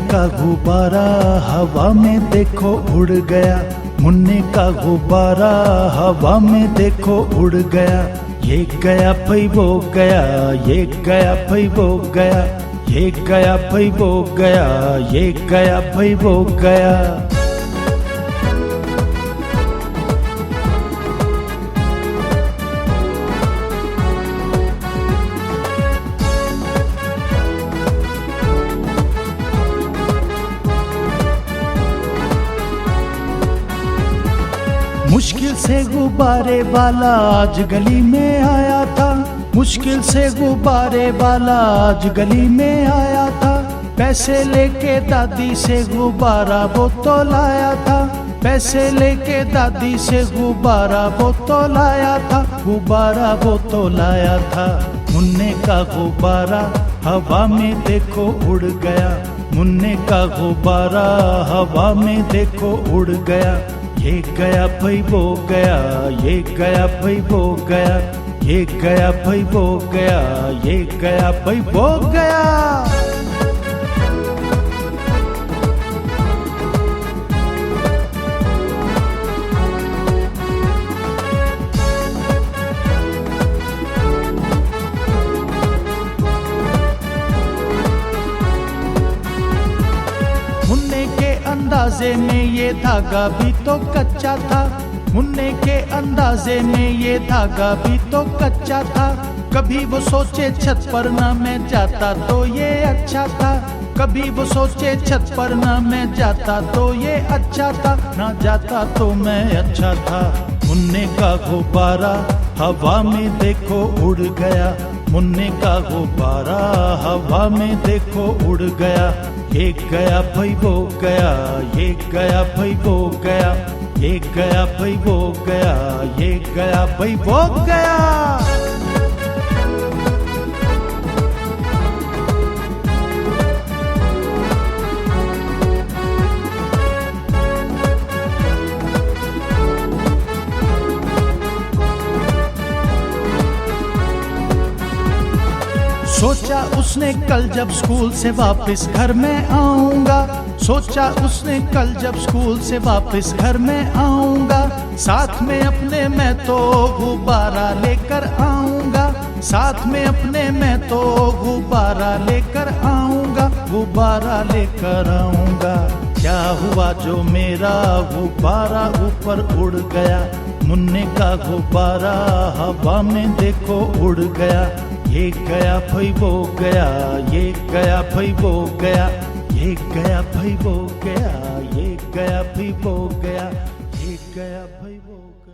का गुब्बारा हवा में देखो उड़ गया, मुन्ने का गुब्बारा हवा में देखो उड़ गया। ये गया भाई वो गया, ये गया भाई वो गया, ये गया भाई वो गया, ये गया भाई वो गया। मुश्किल से गुब्बारे वाला आज गली में आया था, मुश्किल से गुब्बारे वाला आज गली में आया था। पैसे लेके दादी से गुब्बारा वो तो लाया था, पैसे लेके दादी से गुब्बारा वो तो लाया था, गुब्बारा वो तो लाया था। मुन्ने का गुब्बारा हवा में देखो उड़ गया, मुन्ने का गुब्बारा हवा में देखो उड़ गया। ये गया भाई वो गया, ये गया भाई वो गया, ये गया भाई वो गया, ये गया भाई वो गया। मुन्ने के अंदाजे में ये धागा भी तो कच्चा था, मुन्ने के अंदाजे में ये धागा भी तो कच्चा था। कभी वो सोचे छत पर ना मैं जाता तो ये अच्छा था, कभी वो सोचे छत पर ना मैं जाता तो ये अच्छा था, ना जाता तो मैं अच्छा था। मुन्ने का गुब्बारा हवा में देखो उड़ गया, मुन्ने का गुब्बारा हवा में देखो उड़ गया। ये गया भाई वो गया, ये गया भाई वो गया, ये गया भाई वो गया, ये गया भाई वो गया। सोचा उसने कल जब स्कूल से वापस घर में आऊंगा, सोचा उसने कल जब स्कूल से वापस घर में आऊंगा। साथ में अपने मैं तो गुब्बारा लेकर आऊंगा, साथ में अपने मैं तो गुब्बारा लेकर आऊंगा, गुब्बारा लेकर आऊंगा। क्या हुआ जो मेरा गुब्बारा ऊपर उड़ गया, मुन्ने का गुब्बारा हवा में देखो उड़ गया। ये गया भाई वो गया, ये गया भाई वो गया, ये गया भाई वो गया, ये गया भाई वो गया, ये गया भाई वो गया।